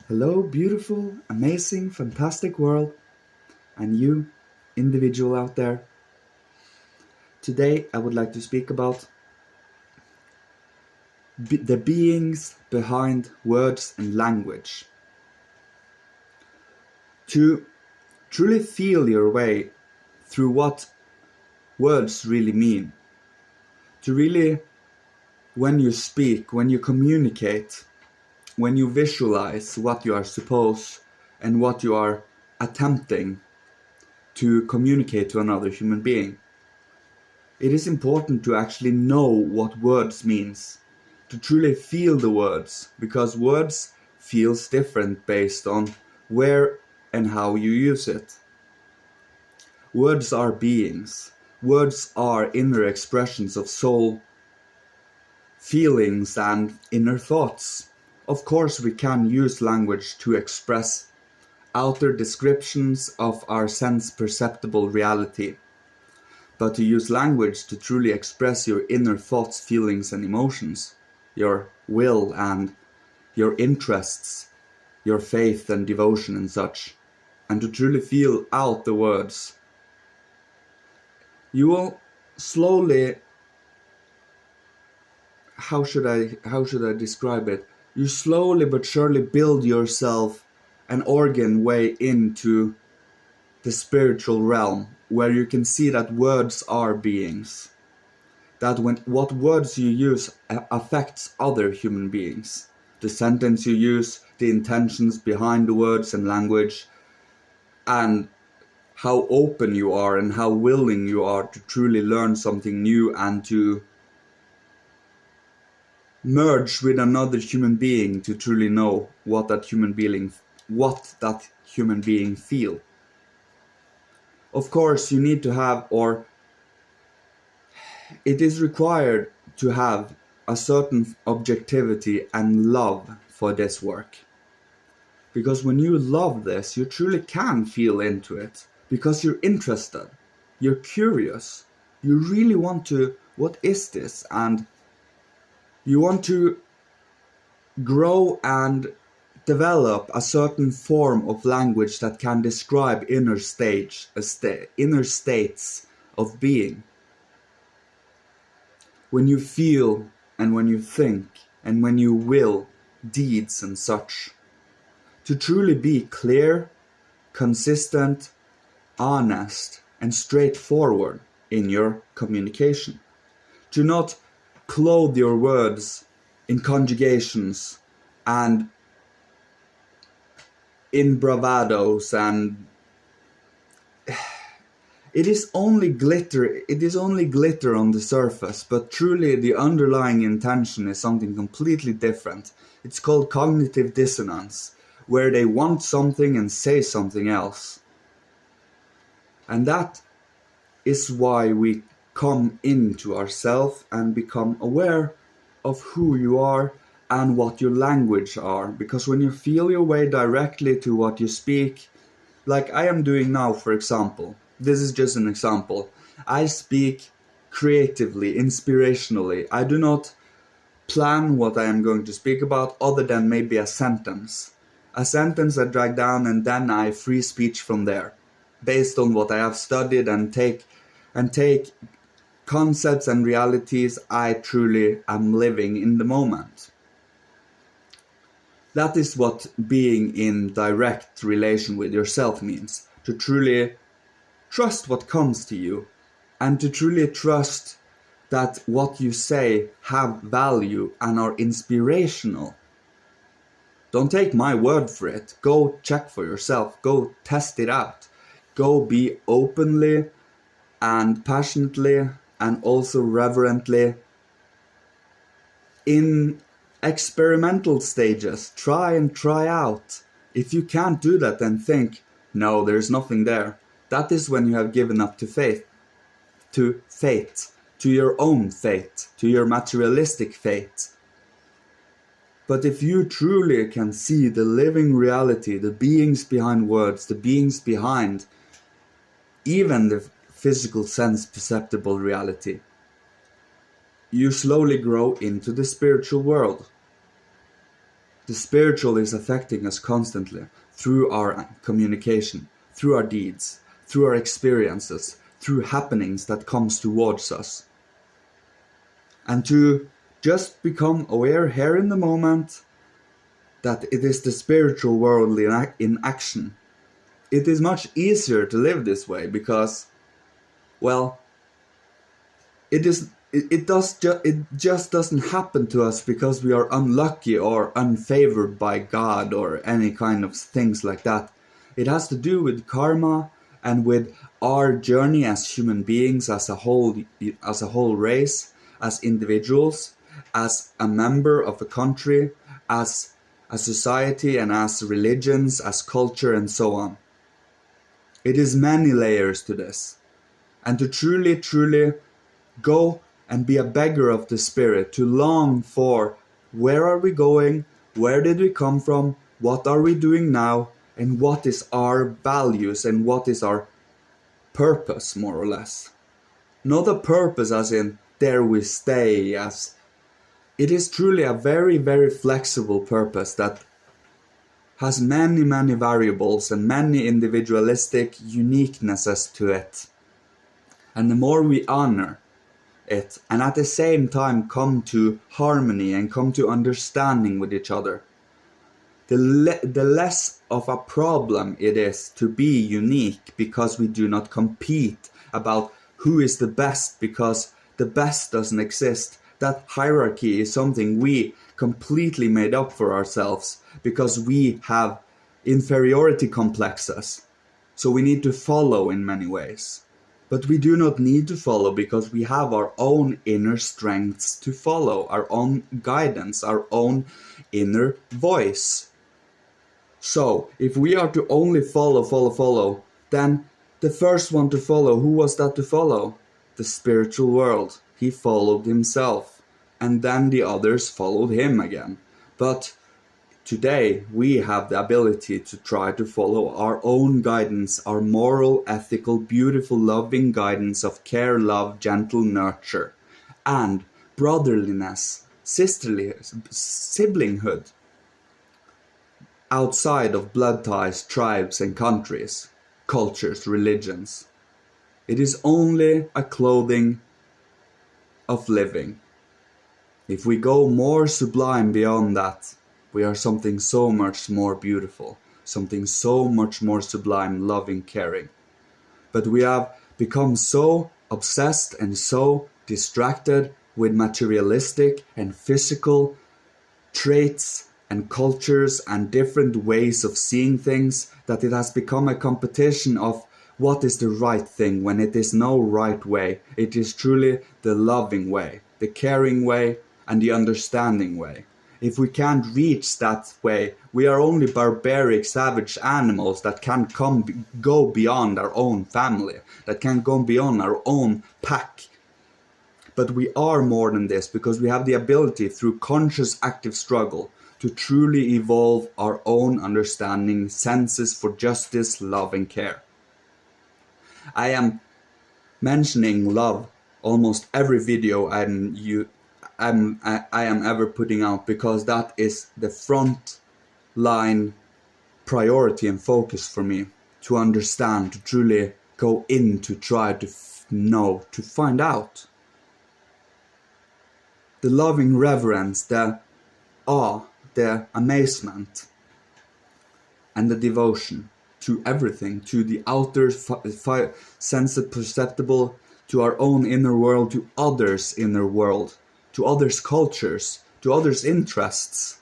Hello, beautiful, amazing, fantastic world, and you, individual out there. Today, I would like to speak about the beings behind words and language. To truly feel your way through what words really mean. To really, when you speak, when you communicate, when you visualize what you are supposed and what you are attempting to communicate to another human being. It is important to actually know what words means, to truly feel the words, because words feels different based on where and how you use it. Words are beings. Words are inner expressions of soul, feelings and inner thoughts. Of course, we can use language to express outer descriptions of our sense-perceptible reality. But to use language to truly express your inner thoughts, feelings and emotions, your will and your interests, your faith and devotion and such, and to truly feel out the words, you will slowly, how should I describe it? You slowly but surely build yourself an organ way into the spiritual realm, where you can see that words are beings. That when what words you use affects other human beings. The sentence you use, the intentions behind the words and language, and how open you are and how willing you are to truly learn something new and to merge with another human being to truly know what that human being feel. Of course, you need to have, or it is required to have, a certain objectivity and love for this work. Because when you love this, you truly can feel into it. Because you're interested, you're curious, you really want to, what is this? And you want to grow and develop a certain form of language that can describe inner states of being. When you feel and when you think and when you will deeds and such. To truly be clear, consistent, honest and straightforward in your communication. To not clothe your words in conjugations and in bravados, and it is only glitter on the surface, but truly the underlying intention is something completely different. It's called cognitive dissonance, where they want something and say something else. And that is why we come into ourselves and become aware of who you are and what your language are. Because when you feel your way directly to what you speak, like I am doing now, for example, this is just an example. I speak creatively, inspirationally. I do not plan what I am going to speak about other than maybe a sentence. A sentence I drag down and then I free speech from there, based on what I have studied and take concepts and realities I truly am living in the moment. That is what being in direct relation with yourself means. To truly trust what comes to you and to truly trust that what you say have value and are inspirational. Don't take my word for it. Go check for yourself. Go test it out. Go be openly and passionately and also reverently in experimental stages. Try and try out. If you can't do that, then think, no, there's nothing there. That is when you have given up to fate, to your own fate, to your materialistic fate. But if you truly can see the living reality, the beings behind words, the beings behind even the physical sense perceptible reality, you slowly grow into the spiritual world. The spiritual is affecting us constantly through our communication, through our deeds, through our experiences, through happenings that comes towards us. And to just become aware here in the moment that it is the spiritual world in action. It is much easier to live this way because, well, it just doesn't happen to us because we are unlucky or unfavored by God or any kind of things like that. It has to do with karma and with our journey as human beings, as a whole race, as individuals, as a member of a country, as a society, and as religions, as culture, and so on. It is many layers to this. And to truly, truly go and be a beggar of the spirit, to long for where are we going, where did we come from, what are we doing now, and what is our values and what is our purpose, more or less. Not a purpose as in there we stay, as it is truly a very, very flexible purpose that has many, many variables and many individualistic uniquenesses to it. And the more we honor it, and at the same time come to harmony and come to understanding with each other, the less of a problem it is to be unique, because we do not compete about who is the best, because the best doesn't exist. That hierarchy is something we completely made up for ourselves because we have inferiority complexes. So we need to follow in many ways. But we do not need to follow because we have our own inner strengths to follow, our own guidance, our own inner voice. So if we are to only follow, then the first one to follow, who was that to follow? The spiritual world. He followed himself, and then the others followed him again. But today we have the ability to try to follow our own guidance, our moral, ethical, beautiful, loving guidance of care, love, gentle nurture, and brotherliness, sisterly, siblinghood, outside of blood ties, tribes and countries, cultures, religions. It is only a clothing of living. If we go more sublime beyond that, we are something so much more beautiful, something so much more sublime, loving, caring. But we have become so obsessed and so distracted with materialistic and physical traits and cultures and different ways of seeing things that it has become a competition of what is the right thing, when it is no right way. It is truly the loving way, the caring way, and the understanding way. If we can't reach that way, we are only barbaric, savage animals that can't go beyond our own family, that can't go beyond our own pack. But we are more than this, because we have the ability, through conscious active struggle, to truly evolve our own understanding, senses for justice, love and care. I am mentioning love almost every video I am ever putting out, because that is the front line priority and focus for me, to understand, to truly go in, to try to know, to find out. The loving reverence, the awe, the amazement, and the devotion to everything, to the outer sense perceptible, to our own inner world, to others' inner world, to others' cultures, to others' interests.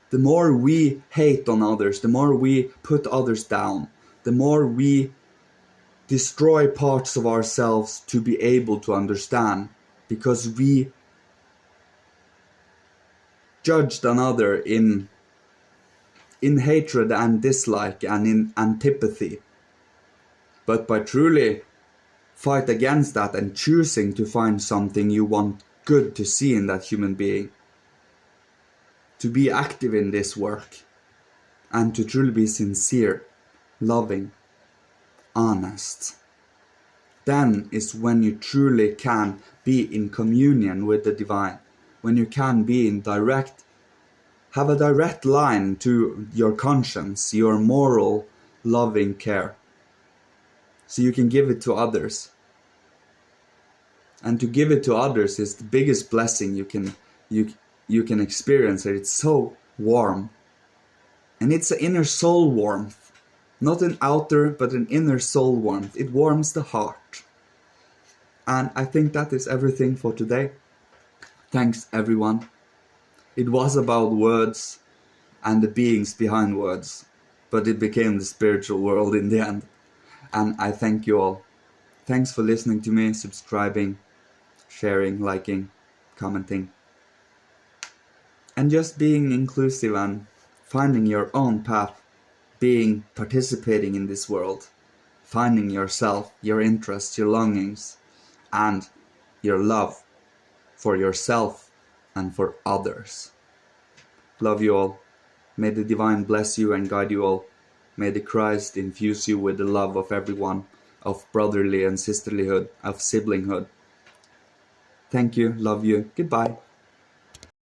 The more we hate on others, the more we put others down, the more we destroy parts of ourselves to be able to understand, because we judged another in hatred and dislike and in antipathy. But by truly fight against that and choosing to find something you want good to see in that human being, to be active in this work, and to truly be sincere, loving, honest, then is when you truly can be in communion with the divine, when you can be in direct, have a direct line to your conscience, your moral, loving care. So you can give it to others. And to give it to others is the biggest blessing you can experience. It's so warm. And it's an inner soul warmth. Not an outer, but an inner soul warmth. It warms the heart. And I think that is everything for today. Thanks, everyone. It was about words and the beings behind words, but it became the spiritual world in the end. And I thank you all. Thanks for listening to me, subscribing, sharing, liking, commenting. And just being inclusive and finding your own path, participating in this world, finding yourself, your interests, your longings, and your love for yourself and for others. Love you all. May the divine bless you and guide you all. May the Christ infuse you with the love of everyone, of brotherly and sisterlyhood, of siblinghood. Thank you, love you, goodbye.